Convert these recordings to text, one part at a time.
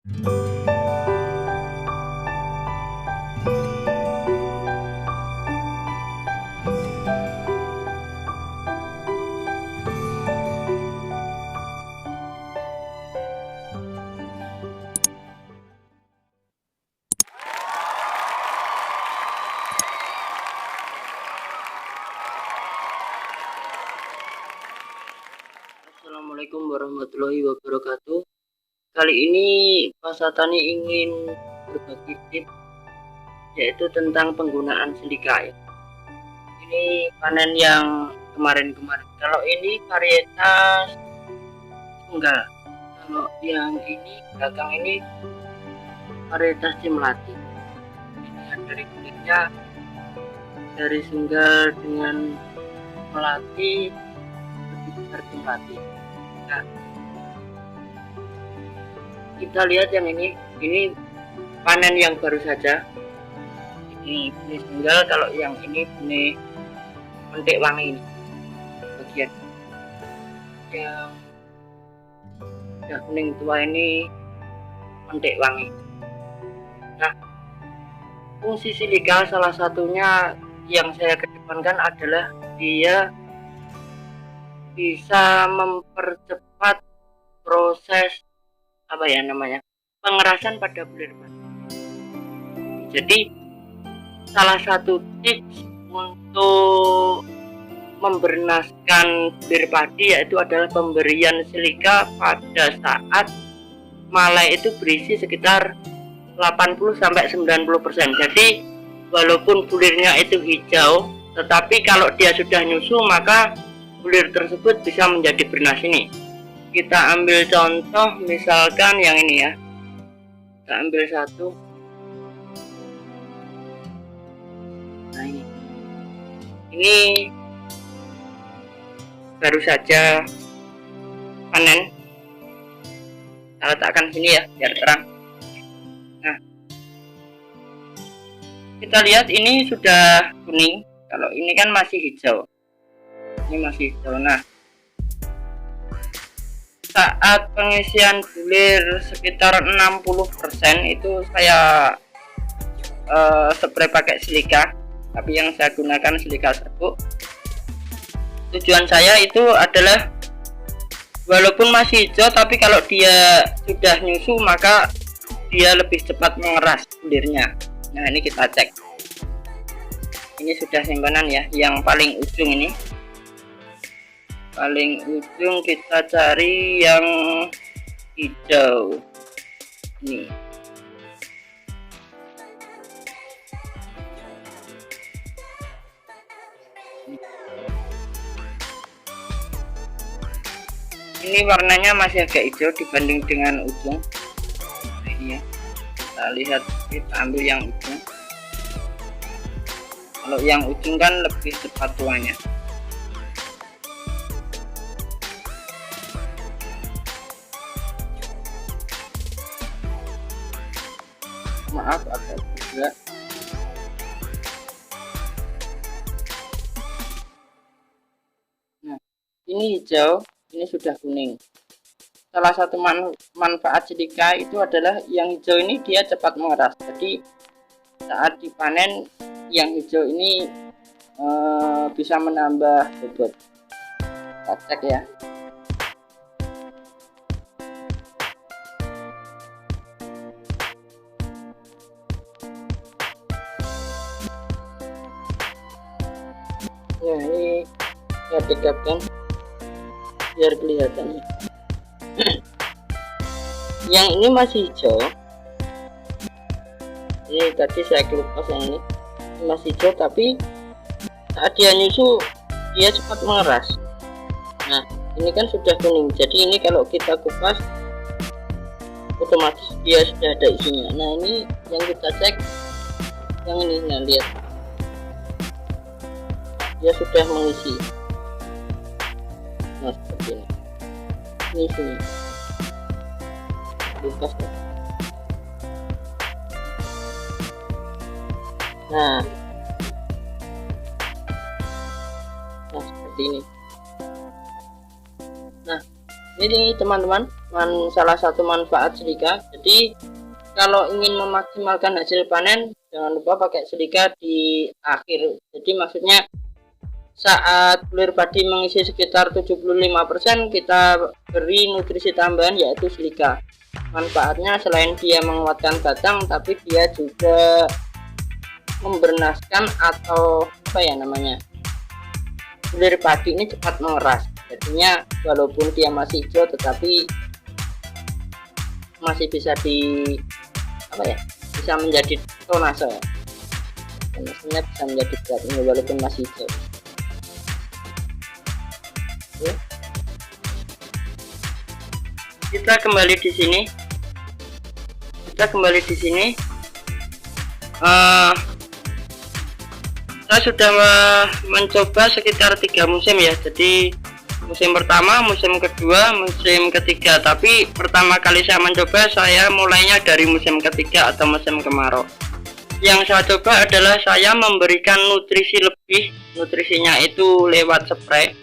Assalamualaikum warahmatullahi wabarakatuh. Kali ini Pak Satani ingin berbagi tips, yaitu tentang penggunaan silika. Ini panen yang kemarin-kemarin. Kalau ini varietas tunggal. Kalau yang ini belakang ini varietas Cimlati. Ini dari kulitnya dari Sunggal dengan melati lebih besar Cimlati. Nah, kita lihat yang ini panen yang baru saja. Ini benih tunggal, kalau yang ini benih mentik wangi. Ini bagian yang sudah kuning tua ini mentik wangi. Nah, fungsi silika salah satunya yang saya kedepankan adalah dia bisa mempercepat proses pengerasan pada bulir padi. Jadi salah satu tips untuk membernaskan bulir padi yaitu adalah pemberian silika pada saat malai itu berisi sekitar 80-90%. Jadi walaupun bulirnya itu hijau, tetapi kalau dia sudah nyusu maka bulir tersebut bisa menjadi bernas. Ini kita ambil contoh, misalkan yang ini ya, kita ambil satu. Nah, ini baru saja panen. Kita letakkan sini ya biar terang. Nah, kita lihat ini sudah kuning, kalau ini kan masih hijau. Ini masih hijau. Nah, saat pengisian bulir sekitar 60% itu saya spray pakai silika, tapi yang saya gunakan silika serbuk. Tujuan saya itu adalah walaupun masih hijau, tapi kalau dia sudah nyusu maka dia lebih cepat mengeras bulirnya. Nah, ini kita cek. Ini sudah simpanan ya, yang paling ujung ini. Paling ujung kita cari yang hijau. Ini. Ini warnanya masih agak hijau dibanding dengan ujung. Ini ya. Kita lihat, kita ambil yang ujung. Kalau yang ujung kan lebih cepat tuanya. Maaf, agak juga. Nah, ini hijau, ini sudah kuning. Salah satu manfaat silika itu adalah yang hijau ini dia cepat mengeras. Jadi saat dipanen yang hijau ini bisa menambah bobot. Kita cek ya. Nah, ini saya dekatkan biar kelihatan. Yang ini masih hijau. Ini tadi saya kelupas, yang ini masih hijau, tapi saat dia nyusu dia cepat mengeras. Nah, ini kan sudah kuning, jadi ini kalau kita kupas otomatis dia sudah ada isinya. Nah, ini yang kita cek yang ini. Nah, lihat, dia sudah mengisi. Nah, seperti ini. Ini sini. Bukas. Nah, seperti ini. Nah, ini teman-teman salah satu manfaat silika. Jadi kalau ingin memaksimalkan hasil panen, jangan lupa pakai silika di akhir. Jadi maksudnya saat bulir padi mengisi sekitar 75%, kita beri nutrisi tambahan yaitu silika. Manfaatnya selain dia menguatkan batang, tapi dia juga membernaskan atau apa ya namanya, bulir padi ini cepat mengeras. Jadinya walaupun dia masih hijau tetapi masih bisa bisa menjadi tonase, maksudnya bisa menjadi berat ini walaupun masih hijau. Oke. Kita kembali di sini. Saya sudah mencoba sekitar 3 musim ya. Jadi musim pertama, musim kedua, musim ketiga. Tapi pertama kali saya mencoba, saya mulainya dari musim ketiga atau musim kemarau. Yang saya coba adalah saya memberikan nutrisi lebih. Nutrisinya itu lewat spray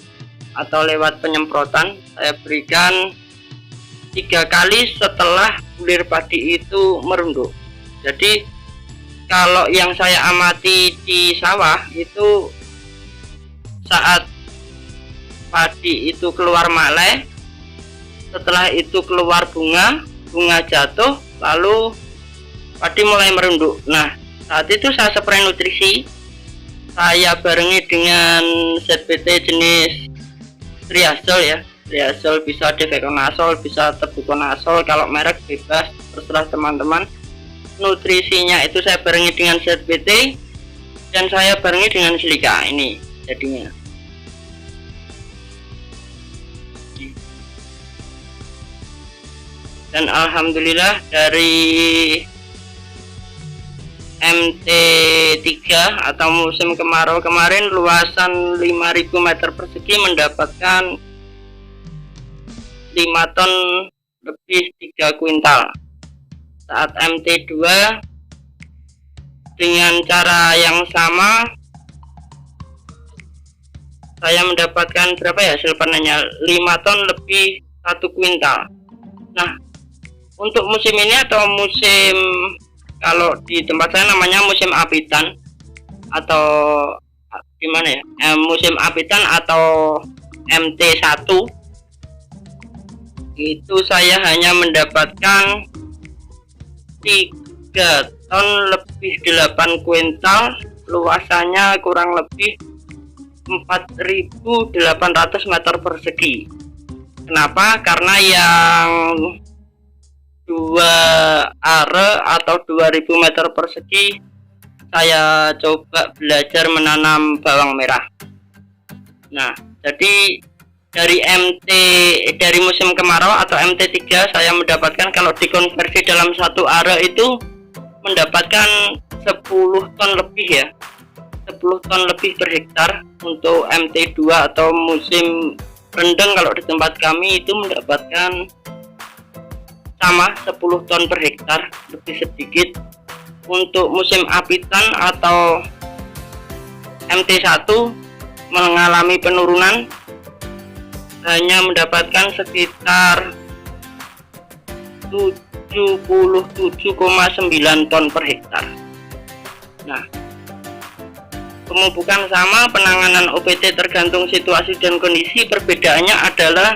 atau lewat penyemprotan. Saya berikan 3 kali setelah bulir padi itu merunduk. Jadi kalau yang saya amati di sawah itu saat padi itu keluar malai, setelah itu keluar bunga jatuh, lalu padi mulai merunduk. Nah, saat itu saya spray nutrisi, saya barengi dengan ZBT jenis Triazole ya. Triazole bisa Defeconazole, bisa Tebuconazole, kalau merek bebas terserah teman-teman. Nutrisinya itu saya barengi dengan ZBT dan saya barengi dengan silika. Ini jadinya. Dan alhamdulillah dari MT3 atau musim kemarau kemarin luasan 5000 meter persegi mendapatkan 5 ton lebih 3 kuintal. Saat MT2 dengan cara yang sama saya mendapatkan berapa ya hasil panennya, 5 ton lebih 1 kuintal. Nah, untuk musim ini atau musim, kalau di tempat saya namanya musim apitan atau gimana ya, musim apitan atau MT1, itu saya hanya mendapatkan 3 ton lebih 8 kuintal, luasannya kurang lebih 4.800 meter persegi. Kenapa? Karena yang 2 are atau 2000 meter persegi saya coba belajar menanam bawang merah. Nah, jadi dari musim kemarau atau MT3 saya mendapatkan kalau dikonversi dalam 1 are itu mendapatkan 10 ton lebih ya, 10 ton lebih per hektar. Untuk MT2 atau musim rendeng kalau di tempat kami itu mendapatkan sama 10 ton per hektar, lebih sedikit. Untuk musim apitan atau MT1 mengalami penurunan, hanya mendapatkan sekitar 77,9 ton per hektar. Nah, pemupukan sama, penanganan OPT tergantung situasi dan kondisi. Perbedaannya adalah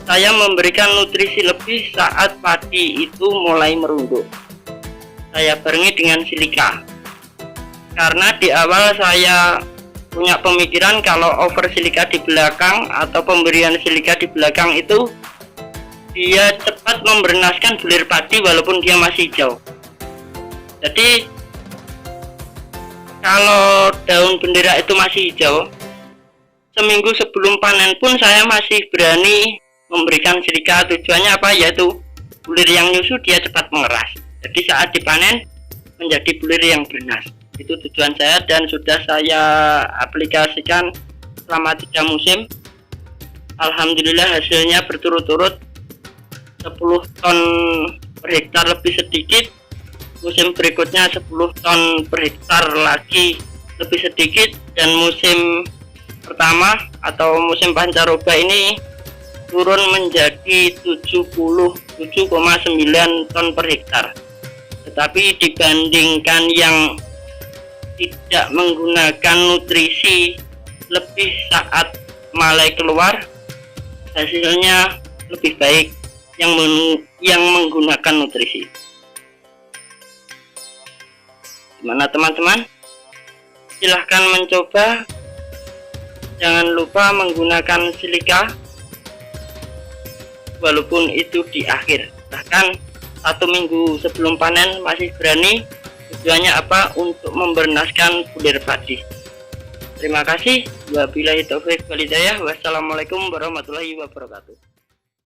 saya memberikan nutrisi lebih saat padi itu mulai merunduk. Saya barengi dengan silika. Karena di awal saya punya pemikiran kalau over silika di belakang atau pemberian silika di belakang itu dia cepat membernaskan bulir padi walaupun dia masih hijau. Jadi kalau daun bendera itu masih hijau, seminggu sebelum panen pun saya masih berani memberikan silika. Tujuannya apa? Yaitu bulir yang nyusu dia cepat mengeras, jadi saat dipanen menjadi bulir yang bernas. Itu tujuan saya dan sudah saya aplikasikan selama 3 musim. Alhamdulillah hasilnya berturut-turut 10 ton per hektar lebih sedikit, musim berikutnya 10 ton per hektar lagi lebih sedikit, dan musim pertama atau musim pancaroba ini turun menjadi 77,9 ton per hektar. Tetapi dibandingkan yang tidak menggunakan nutrisi lebih saat mulai keluar, hasilnya lebih baik yang menggunakan nutrisi. Gimana teman-teman? Silahkan mencoba. Jangan lupa menggunakan silika walaupun itu di akhir, bahkan 1 minggu sebelum panen masih berani. Tujuannya apa? Untuk membernaskan bulir padi. Terima kasih. Wabillahi taufik wal hidayah. Wassalamualaikum warahmatullahi wabarakatuh.